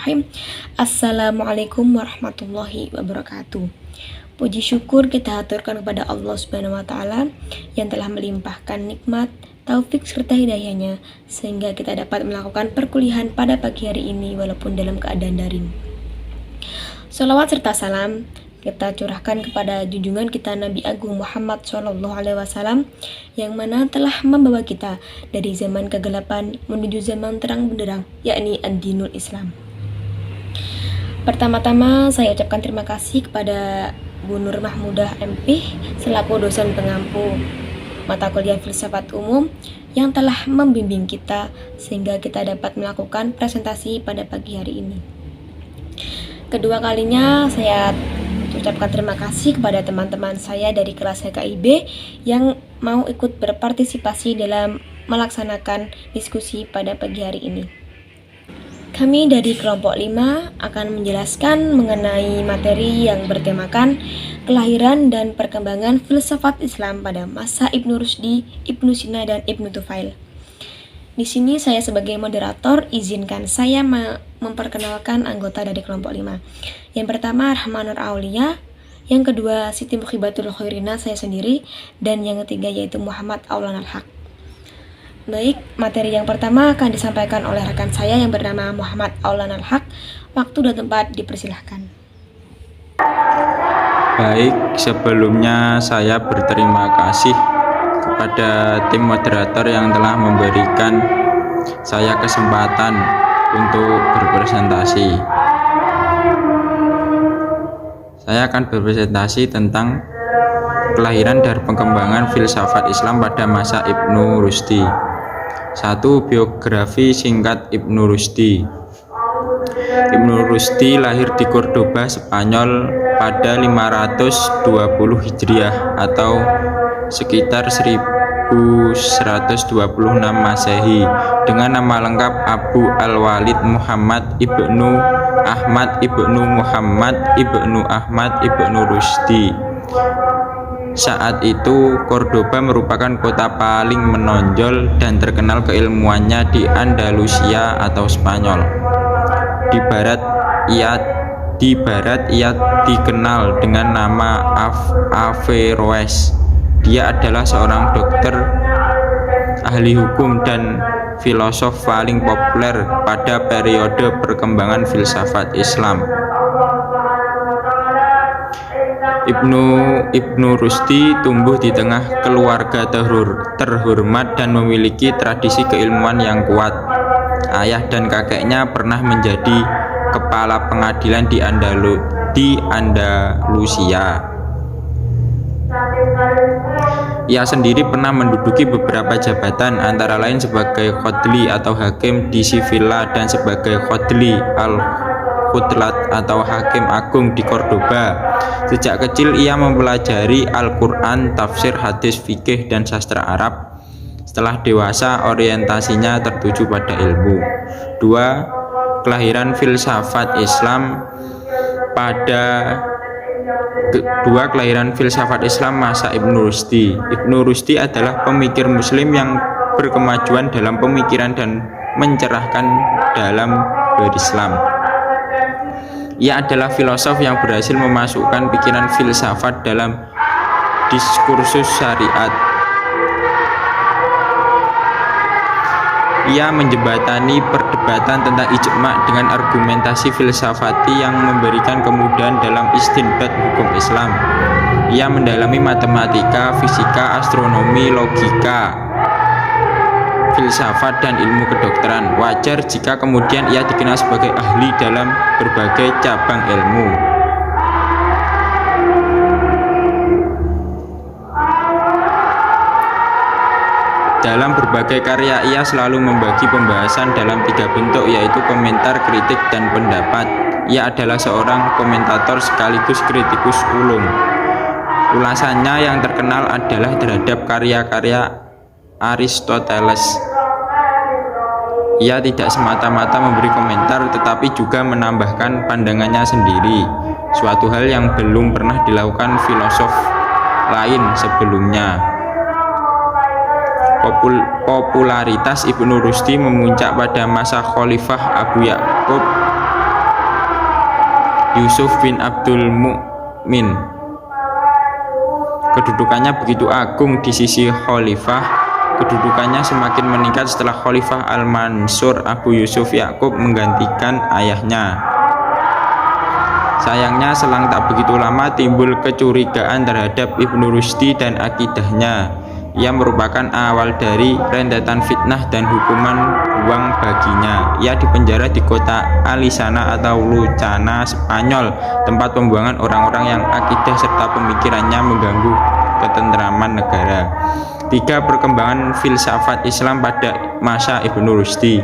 Bismillahirrahmanirrahim. Assalamualaikum warahmatullahi wabarakatuh. Puji syukur kita haturkan kepada Allah Subhanahu wa Ta'ala yang telah melimpahkan nikmat, taufik serta hidayahnya sehingga kita dapat melakukan perkuliahan pada pagi hari ini walaupun dalam keadaan daring. Salawat serta salam kita curahkan kepada junjungan kita Nabi Agung Muhammad SAW yang mana telah membawa kita dari zaman kegelapan menuju zaman terang benderang, yakni ad-dinul Islam. Pertama-tama saya ucapkan terima kasih kepada Bu Nur Mahmudah MP selaku dosen pengampu mata kuliah filsafat umum yang telah membimbing kita sehingga kita dapat melakukan presentasi pada pagi hari ini. Kedua kalinya saya ucapkan terima kasih kepada teman-teman saya dari kelas HKIB yang mau ikut berpartisipasi dalam melaksanakan diskusi pada pagi hari ini. Kami dari kelompok 5 akan menjelaskan mengenai materi yang bertemakan kelahiran dan perkembangan filsafat Islam pada masa Ibnu Rushdi, Ibnu Sina, dan Ibnu Tufail. Di sini saya sebagai moderator izinkan saya memperkenalkan anggota dari kelompok 5. Yang pertama Rahmanur Aulia, yang kedua Siti Mukhibatul Khairina saya sendiri, dan yang ketiga yaitu Muhammad Aulan Al-Haq. Baik, materi yang pertama akan disampaikan oleh rekan saya yang bernama Muhammad Aulan Al-Haq. Waktu dan tempat dipersilahkan. Baik, sebelumnya saya berterima kasih kepada tim moderator yang telah memberikan saya kesempatan untuk berpresentasi. Saya akan berpresentasi tentang kelahiran dan perkembangan filsafat Islam pada masa Ibnu Rushdi. 1. Biografi singkat Ibnu Rushdi. Ibnu Rushdi lahir di Cordoba, Spanyol pada 520 Hijriah atau sekitar 1126 Masehi dengan nama lengkap Abu Al-Walid Muhammad Ibnu Ahmad Ibnu Muhammad Ibnu Ahmad Ibnu Rushdi. Saat itu Cordoba merupakan kota paling menonjol dan terkenal keilmuannya di Andalusia atau Spanyol. Di barat ia dikenal dengan nama Averroes. Dia adalah seorang dokter, ahli hukum, dan filosof paling populer pada periode perkembangan filsafat Islam. Ibnu Rushdi tumbuh di tengah keluarga terhormat dan memiliki tradisi keilmuan yang kuat. Ayah dan kakeknya pernah menjadi kepala pengadilan di Andalusia. Ia sendiri pernah menduduki beberapa jabatan, antara lain sebagai qadli atau hakim di Sevilla dan sebagai qadli al-Khutlat atau hakim agung di Cordoba. Sejak kecil ia mempelajari Al-Quran, tafsir, hadis, fikih, dan sastra Arab. Setelah dewasa, orientasinya tertuju pada ilmu. 2. Kelahiran filsafat Islam masa Ibnu Rushdi. Ibnu Rushdi adalah pemikir muslim yang berkemajuan dalam pemikiran dan mencerahkan dalam berislam. Ia adalah filosof yang berhasil memasukkan pikiran filsafat dalam diskursus syariat. Ia menjembatani perdebatan tentang ijma dengan argumentasi filsafati yang memberikan kemudahan dalam istinbat hukum Islam. Ia mendalami matematika, fisika, astronomi, logika, filsafat, dan ilmu kedokteran. Wajar jika kemudian ia dikenal sebagai ahli dalam berbagai cabang ilmu. Dalam berbagai karya ia selalu membagi pembahasan dalam 3 bentuk, yaitu komentar, kritik, dan pendapat. Ia adalah seorang komentator sekaligus kritikus ulum. Ulasannya yang terkenal adalah terhadap karya-karya Aristoteles. Ia tidak semata-mata memberi komentar tetapi juga menambahkan pandangannya sendiri, suatu hal yang belum pernah dilakukan filosof lain sebelumnya. Popularitas Ibnu Rushdi memuncak pada masa Khalifah Abu Ya'qub Yusuf bin Abdul Mu'min. Kedudukannya begitu agung di sisi khalifah. Kedudukannya semakin meningkat setelah Khalifah Al-Mansur Abu Yusuf Yakub menggantikan ayahnya. Sayangnya selang tak begitu lama timbul kecurigaan terhadap Ibnu Rushdi dan akidahnya. Ia merupakan awal dari rentetan fitnah dan hukuman buang baginya. Ia dipenjara di kota Alisana atau Lucana, Spanyol, tempat pembuangan orang-orang yang akidah serta pemikirannya mengganggu ketentraman negara. 3. Perkembangan filsafat Islam pada masa Ibnu Rushdi.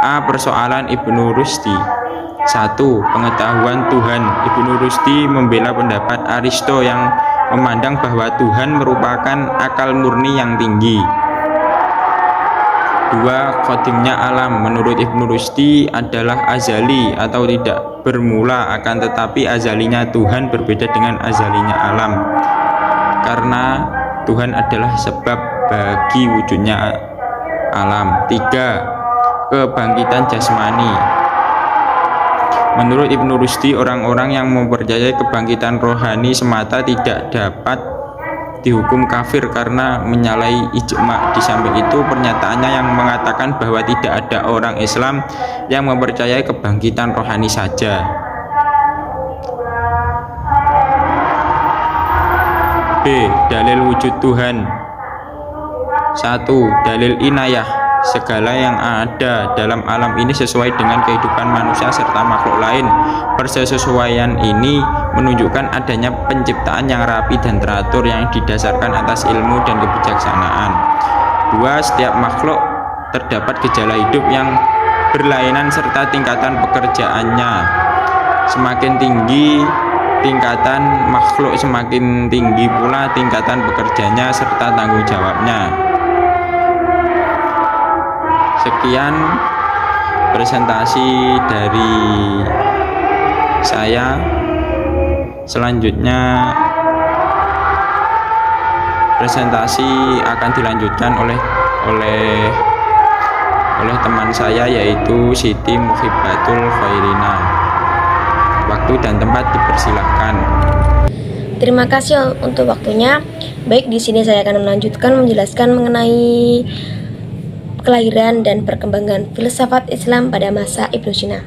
A. Persoalan Ibnu Rushdi. 1. Pengetahuan Tuhan. Ibnu Rushdi membela pendapat Aristo yang memandang bahwa Tuhan merupakan akal murni yang tinggi. 2. Qadimnya alam. Menurut Ibnu Rushdi adalah azali atau tidak bermula, akan tetapi azalinya Tuhan berbeda dengan azalinya alam, karena Tuhan adalah sebab bagi wujudnya alam. 3. Kebangkitan jasmani. Menurut Ibnu Rushdi, orang-orang yang mempercayai kebangkitan rohani semata tidak dapat dihukum kafir karena menyalahi ijma. Di samping itu, pernyataannya yang mengatakan bahwa tidak ada orang Islam yang mempercayai kebangkitan rohani saja. B. Dalil wujud Tuhan. 1. Dalil inayah. Segala yang ada dalam alam ini sesuai dengan kehidupan manusia serta makhluk lain. Persesuaian ini menunjukkan adanya penciptaan yang rapi dan teratur yang didasarkan atas ilmu dan kebijaksanaan. 2. Setiap makhluk terdapat gejala hidup yang berlainan serta tingkatan pekerjaannya. Semakin tinggi tingkatan makhluk, semakin tinggi pula tingkatan bekerjanya serta tanggung jawabnya. Sekian presentasi dari saya. Selanjutnya presentasi akan dilanjutkan oleh teman saya, yaitu Siti Muhibatul Khairina. Waktu dan tempat dipersilahkan. Terima kasih untuk waktunya. Baik, di sini saya akan melanjutkan menjelaskan mengenai kelahiran dan perkembangan filsafat Islam pada masa Ibnu Sina.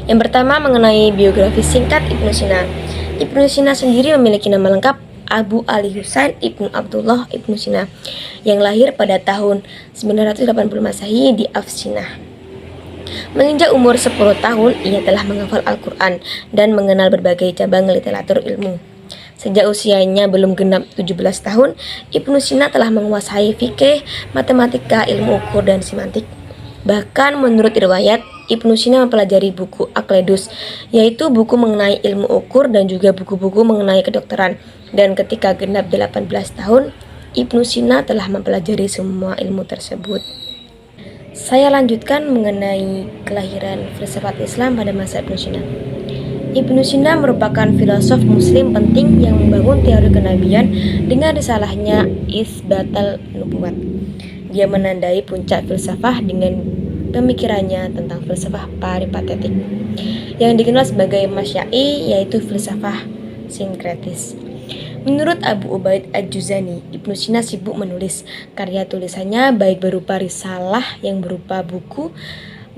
Yang pertama, mengenai biografi singkat Ibnu Sina. Ibnu Sina sendiri memiliki nama lengkap Abu Ali Husain Ibnu Abdullah Ibnu Sina, yang lahir pada tahun 980 Masehi di Afsinah. Menginjak umur 10 tahun, ia telah menghafal Al-Quran dan mengenal berbagai cabang literatur ilmu. Sejak usianya belum genap 17 tahun, Ibnu Sina telah menguasai fikih, matematika, ilmu ukur, dan semantik. Bahkan menurut riwayat, Ibnu Sina mempelajari buku Aqledus, yaitu buku mengenai ilmu ukur dan juga buku-buku mengenai kedokteran. Dan ketika genap 18 tahun, Ibnu Sina telah mempelajari semua ilmu tersebut. Saya lanjutkan mengenai kelahiran filsafat Islam pada masa Ibnu Sina. Ibnu Sina merupakan filosof muslim penting yang membangun teori kenabian dengan risalahnya Isbatal Nubuwat. Dia menandai puncak filsafah dengan pemikirannya tentang filsafah peripatetik yang dikenal sebagai Masyai, yaitu filsafah sinkretis. Menurut Abu Ubaid Ad-Juzani, Ibnu Sina sibuk menulis. Karya tulisannya baik berupa risalah yang berupa buku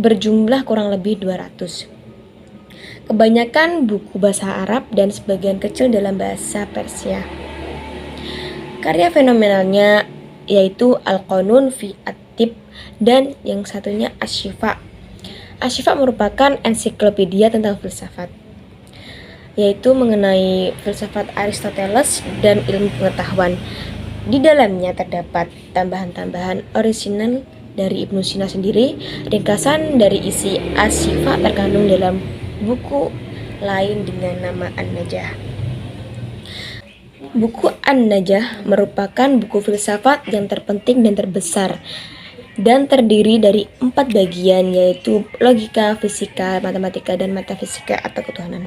berjumlah kurang lebih 200. Kebanyakan buku bahasa Arab dan sebagian kecil dalam bahasa Persia. Karya fenomenalnya yaitu Al-Qanun fi At-Tib dan yang satunya Asy-Syifa. Asy-Syifa merupakan ensiklopedia tentang filsafat, yaitu mengenai filsafat Aristoteles dan ilmu pengetahuan. Di dalamnya terdapat tambahan-tambahan orisinal dari Ibnu Sina sendiri. Ringkasan dari isi Asy-Syifa terkandung dalam buku lain dengan nama An-Najah. Buku An-Najah merupakan buku filsafat yang terpenting dan terbesar dan terdiri dari 4 bagian, yaitu logika, fisika, matematika, dan metafisika atau ketuhanan.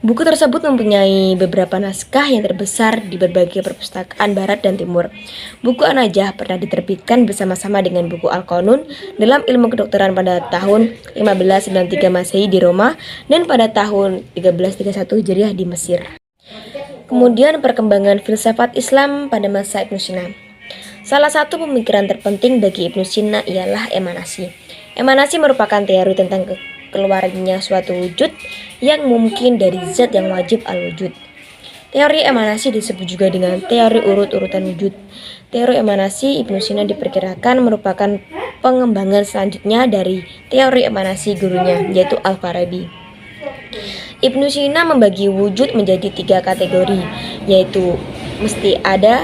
Buku tersebut mempunyai beberapa naskah yang terbesar di berbagai perpustakaan barat dan timur. Buku An-Najah pernah diterbitkan bersama-sama dengan buku Al-Qanun dalam ilmu kedokteran pada tahun 1593 Masehi di Roma dan pada tahun 1331 Hijriah di Mesir. Kemudian perkembangan filsafat Islam pada masa Ibnu Sina. Salah satu pemikiran terpenting bagi Ibnu Sina ialah emanasi. Emanasi merupakan teori tentang keluarnya suatu wujud yang mungkin dari zat yang wajib al-wujud. Teori emanasi disebut juga dengan teori urut-urutan wujud. Teori emanasi Ibnu Sina diperkirakan merupakan pengembangan selanjutnya dari teori emanasi gurunya, yaitu Al-Farabi. Ibnu Sina membagi wujud menjadi 3 kategori, yaitu mesti ada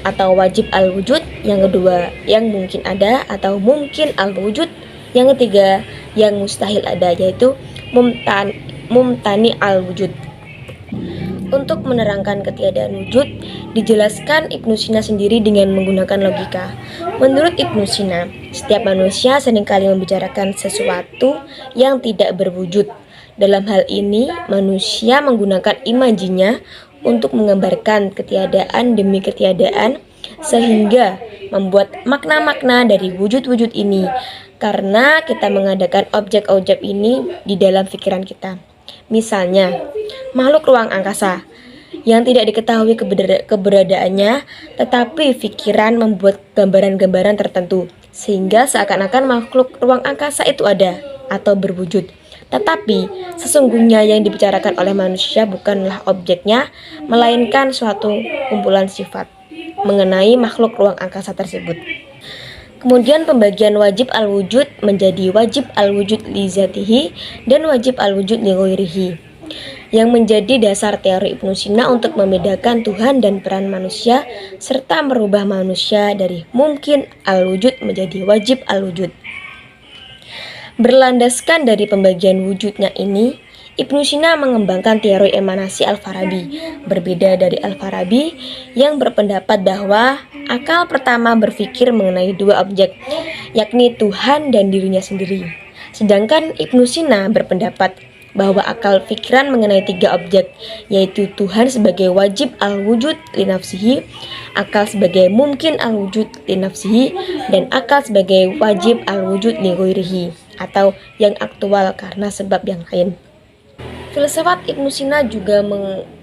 atau wajib al-wujud, yang kedua yang mungkin ada atau mungkin al-wujud, yang ketiga yang mustahil ada, yaitu mumtani al-wujud. Untuk menerangkan ketiadaan wujud, dijelaskan Ibnu Sina sendiri dengan menggunakan logika. Menurut Ibnu Sina, setiap manusia seringkali membicarakan sesuatu yang tidak berwujud. Dalam hal ini, manusia menggunakan imajinya untuk menggambarkan ketiadaan demi ketiadaan, sehingga membuat makna-makna dari wujud-wujud ini, karena kita mengadakan objek-objek ini di dalam pikiran kita. Misalnya, makhluk ruang angkasa yang tidak diketahui keberadaannya, tetapi pikiran membuat gambaran-gambaran tertentu, sehingga seakan-akan makhluk ruang angkasa itu ada atau berwujud. Tetapi sesungguhnya yang dibicarakan oleh manusia bukanlah objeknya, melainkan suatu kumpulan sifat mengenai makhluk ruang angkasa tersebut. Kemudian pembagian wajib al-wujud menjadi wajib al-wujud li zatihi dan wajib al-wujud li ghairihi, yang menjadi dasar teori Ibnu Sina untuk membedakan Tuhan dan peran manusia serta merubah manusia dari mungkin al-wujud menjadi wajib al-wujud. Berlandaskan dari pembagian wujudnya ini, Ibnu Sina mengembangkan teori emanasi Al-Farabi. Berbeda dari Al-Farabi yang berpendapat bahwa akal pertama berpikir mengenai 2 objek, yakni Tuhan dan dirinya sendiri. Sedangkan Ibnu Sina berpendapat bahwa akal pikiran mengenai 3 objek, yaitu Tuhan sebagai wajib al-wujud li nafsihi, akal sebagai mungkin al-wujud li nafsihi, dan akal sebagai wajib al-wujud li ghairihi, atau yang aktual karena sebab yang lain. Filsafat Ibnu Sina juga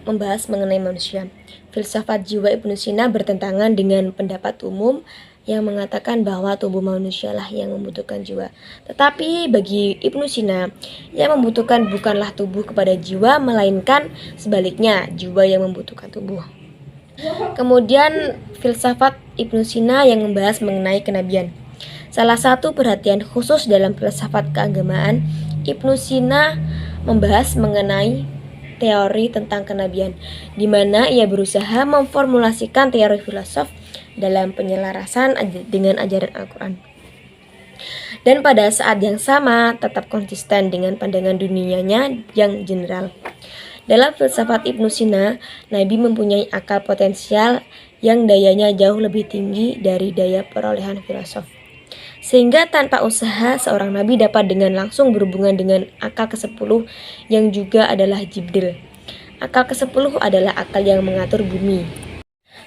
membahas mengenai manusia. Filsafat jiwa Ibnu Sina bertentangan dengan pendapat umum yang mengatakan bahwa tubuh manusialah yang membutuhkan jiwa. Tetapi bagi Ibnu Sina, yang membutuhkan bukanlah tubuh kepada jiwa, melainkan sebaliknya, jiwa yang membutuhkan tubuh. Kemudian filsafat Ibnu Sina yang membahas mengenai kenabian. Salah satu perhatian khusus dalam filsafat keagamaan, Ibnu Sina membahas mengenai teori tentang kenabian, di mana ia berusaha memformulasikan teori filosof dalam penyelarasan dengan ajaran Al-Quran. Dan pada saat yang sama tetap konsisten dengan pandangan dunianya yang general. Dalam filsafat Ibnu Sina, Nabi mempunyai akal potensial yang dayanya jauh lebih tinggi dari daya perolehan filosof. Sehingga tanpa usaha seorang nabi dapat dengan langsung berhubungan dengan akal ke-10 yang juga adalah Jibril. Akal ke-10 adalah akal yang mengatur bumi.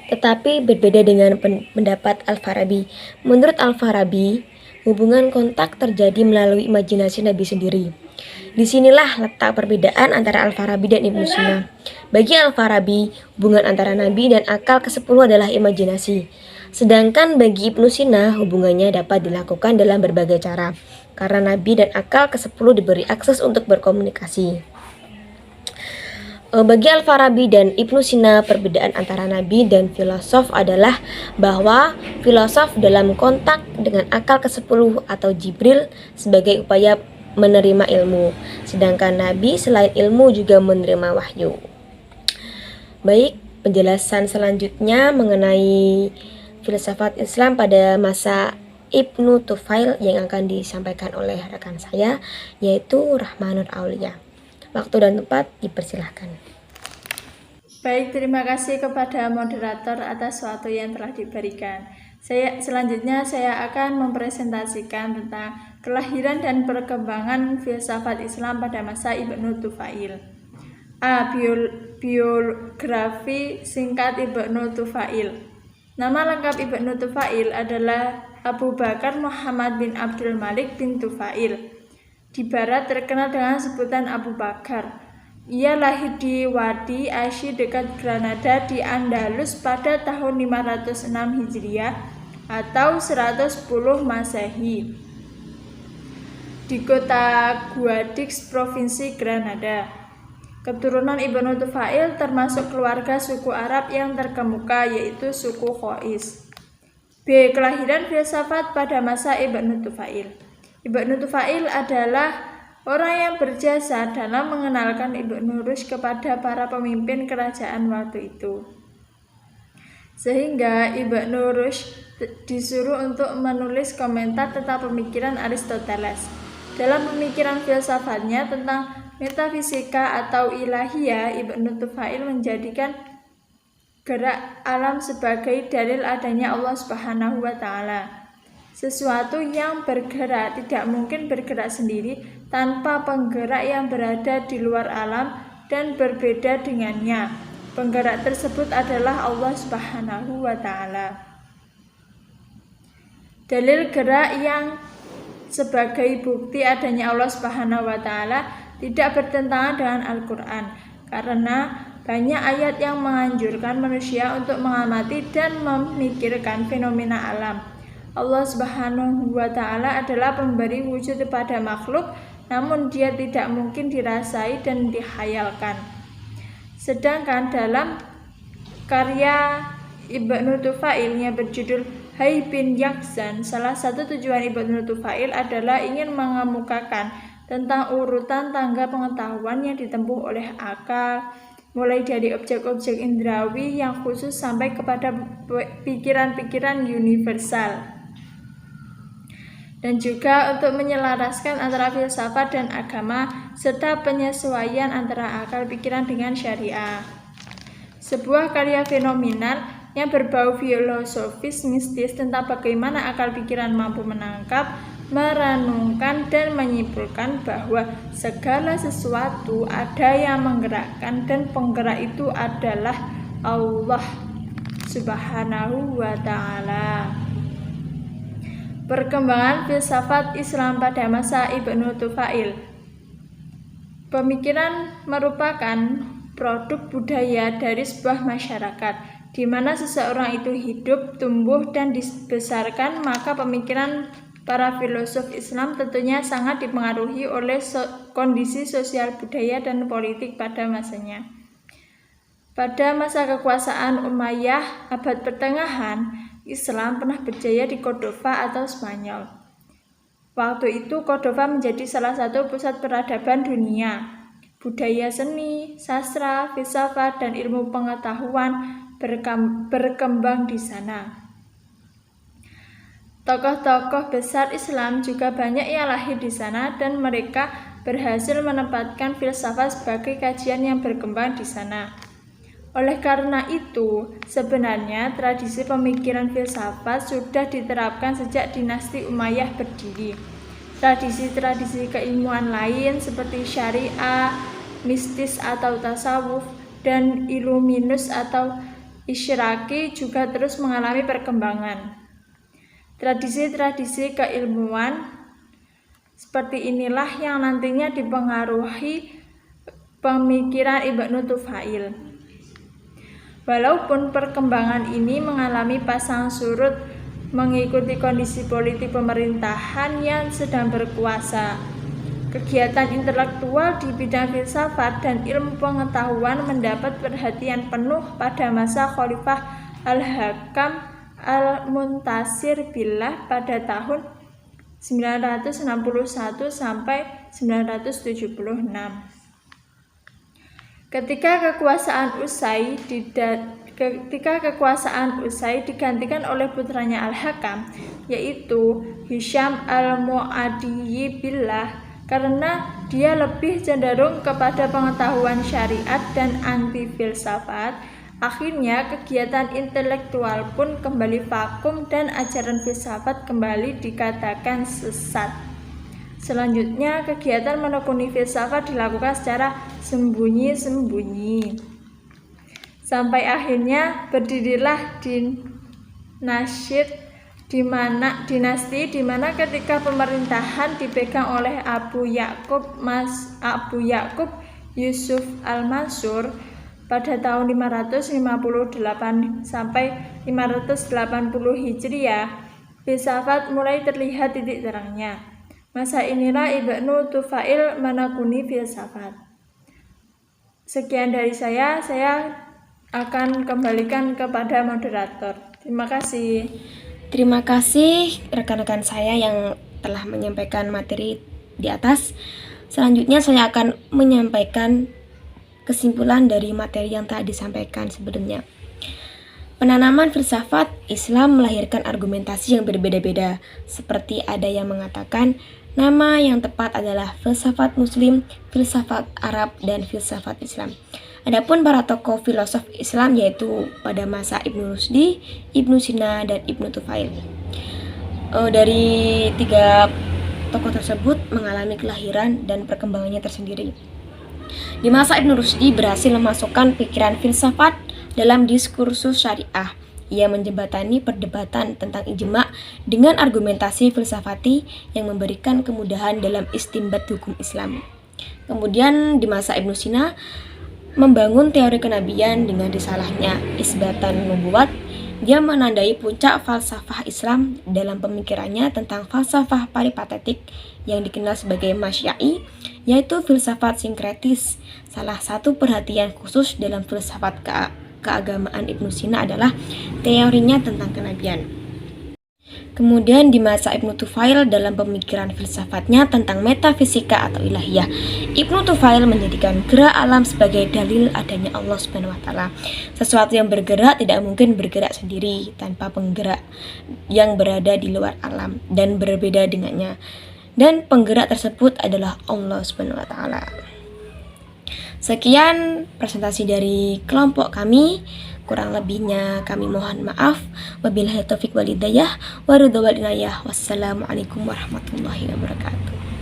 Tetapi berbeda dengan pendapat Al-Farabi. Menurut Al-Farabi, hubungan kontak terjadi melalui imajinasi Nabi sendiri. Disinilah letak perbedaan antara Al-Farabi dan Ibnu Sina. Bagi Al-Farabi, hubungan antara Nabi dan akal ke-10 adalah imajinasi. Sedangkan bagi Ibnu Sina, hubungannya dapat dilakukan dalam berbagai cara, karena Nabi dan akal ke-10 diberi akses untuk berkomunikasi. Bagi Al-Farabi dan Ibnu Sina, perbedaan antara Nabi dan filosof adalah bahwa filosof dalam kontak dengan akal ke-10 atau Jibril sebagai upaya menerima ilmu, sedangkan Nabi selain ilmu juga menerima wahyu. Baik, penjelasan selanjutnya mengenai filsafat Islam pada masa Ibnu Tufail yang akan disampaikan oleh rekan saya, yaitu Rahmanur Aulia. Waktu dan tempat dipersilahkan. Baik, terima kasih kepada moderator atas waktu yang telah diberikan. Selanjutnya saya akan mempresentasikan tentang kelahiran dan perkembangan filsafat Islam pada masa Ibnu Tufail. A. Biografi singkat Ibnu Tufail. Nama lengkap Ibnu Tufail adalah Abu Bakar Muhammad bin Abdul Malik bin Tufail. Di barat terkenal dengan sebutan Abu Bakar. Ia lahir di Wadi Asy dekat Granada di Andalus pada tahun 506 Hijriah atau 110 Masehi di kota Guadix, Provinsi Granada. Keturunan Ibnu Tufail termasuk keluarga suku Arab yang terkemuka, yaitu suku Qais. B. Kelahiran filsafat pada masa Ibnu Tufail. Ibnu Tufail adalah orang yang berjasa dalam mengenalkan Ibnu Rushd kepada para pemimpin kerajaan waktu itu. Sehingga Ibnu Rushd disuruh untuk menulis komentar tentang pemikiran Aristoteles. Dalam pemikiran filsafatnya tentang metafisika atau ilahiyah, Ibnu Tufail menjadikan gerak alam sebagai dalil adanya Allah Subhanahu wa Ta'ala. Sesuatu yang bergerak tidak mungkin bergerak sendiri tanpa penggerak yang berada di luar alam dan berbeda dengannya. Penggerak tersebut adalah Allah Subhanahu wa Ta'ala. Dalil gerak yang sebagai bukti adanya Allah Subhanahu wa Ta'ala tidak bertentangan dengan Al-Quran, karena banyak ayat yang menganjurkan manusia untuk mengamati dan memikirkan fenomena alam. Allah Subhanahu wa Ta'ala adalah pemberi wujud pada makhluk, namun dia tidak mungkin dirasai dan dihayalkan. Sedangkan dalam karya Ibnu Tufail yang berjudul Hai bin Yakzan, salah satu tujuan Ibnu Tufail adalah ingin mengemukakan tentang urutan tangga pengetahuan yang ditempuh oleh akal, mulai dari objek-objek indrawi yang khusus sampai kepada pikiran-pikiran universal. Dan juga untuk menyelaraskan antara filsafat dan agama serta penyesuaian antara akal pikiran dengan syariah. Sebuah karya fenomenal yang berbau filosofis mistis tentang bagaimana akal pikiran mampu menangkap, merenungkan dan menyimpulkan bahwa segala sesuatu ada yang menggerakkan dan penggerak itu adalah Allah Subhanahu wa Ta'ala. Perkembangan filsafat Islam pada masa Ibnu Tufail. Pemikiran merupakan produk budaya dari sebuah masyarakat, di mana seseorang itu hidup, tumbuh, dan dibesarkan, maka pemikiran para filosof Islam tentunya sangat dipengaruhi oleh kondisi sosial budaya dan politik pada masanya. Pada masa kekuasaan Umayyah abad pertengahan, Islam pernah berjaya di Cordova atau Spanyol. Waktu itu Cordova menjadi salah satu pusat peradaban dunia. Budaya seni, sastra, filsafat, dan ilmu pengetahuan berkembang di sana. Tokoh-tokoh besar Islam juga banyak yang lahir di sana dan mereka berhasil menempatkan filsafat sebagai kajian yang berkembang di sana. Oleh karena itu, sebenarnya tradisi pemikiran filsafat sudah diterapkan sejak dinasti Umayyah berdiri. Tradisi-tradisi keilmuan lain seperti syariah, mistis atau tasawuf, dan iluminus atau isyraqi juga terus mengalami perkembangan. Tradisi-tradisi keilmuan seperti inilah yang nantinya dipengaruhi pemikiran Ibnu Tufail. Walaupun perkembangan ini mengalami pasang surut mengikuti kondisi politik pemerintahan yang sedang berkuasa, kegiatan intelektual di bidang filsafat dan ilmu pengetahuan mendapat perhatian penuh pada masa Khalifah Al-Hakam Al-Muntasir Billah pada tahun 961 sampai 976. Ketika kekuasaan usai digantikan oleh putranya Al-Hakam, yaitu Hisham Al-Mu'adiyyi Billah, karena dia lebih cenderung kepada pengetahuan syariat dan anti filsafat. Akhirnya kegiatan intelektual pun kembali vakum dan ajaran filsafat kembali dikatakan sesat. Selanjutnya, kegiatan menekuni filsafat dilakukan secara sembunyi-sembunyi. Sampai akhirnya berdirilah dinasti di mana ketika pemerintahan dipegang oleh Abu Yakub Yusuf Al-Mansur pada tahun 558 sampai 580 Hijriah, filsafat mulai terlihat titik terangnya. Masa inilah Ibnu Tufail menekuni filsafat. Sekian dari saya akan kembalikan kepada moderator. Terima kasih. Terima kasih rekan-rekan saya yang telah menyampaikan materi di atas. Selanjutnya saya akan menyampaikan kesimpulan dari materi yang telah disampaikan sebelumnya. Penanaman filsafat Islam melahirkan argumentasi yang berbeda-beda, seperti ada yang mengatakan nama yang tepat adalah filsafat Muslim, filsafat Arab, dan filsafat Islam. Adapun para tokoh filosof Islam yaitu pada masa Ibnu Rusdi, Ibnu Sina, dan Ibnu Tufail. Dari tiga tokoh tersebut mengalami kelahiran dan perkembangannya tersendiri. Di masa Ibnu Rusdi berhasil memasukkan pikiran filsafat dalam diskursus syariah. Ia menjembatani perdebatan tentang ijma dengan argumentasi filsafati yang memberikan kemudahan dalam istinbat hukum Islam. Kemudian di masa Ibnu Sina membangun teori kenabian dengan risalahnya Isbatan Nubuwat. Dia menandai puncak falsafah Islam dalam pemikirannya tentang falsafah peripatetik yang dikenal sebagai Masyai, yaitu filsafat sinkretis. Salah satu perhatian khusus dalam filsafat keagamaan Ibnu Sina adalah teorinya tentang kenabian. Kemudian di masa Ibnu Tufail dalam pemikiran filsafatnya tentang metafisika atau ilahiyah, Ibnu Tufail menjadikan gerak alam sebagai dalil adanya Allah Subhanahu wa taala. Sesuatu yang bergerak tidak mungkin bergerak sendiri tanpa penggerak yang berada di luar alam dan berbeda dengannya. Dan penggerak tersebut adalah Allah Subhanahu wa taala. Sekian presentasi dari kelompok kami. Kurang lebihnya kami mohon maaf. Wabillahi taufik wal hidayah wa ridha wal inayah. Wassalamualaikum warahmatullahi wabarakatuh.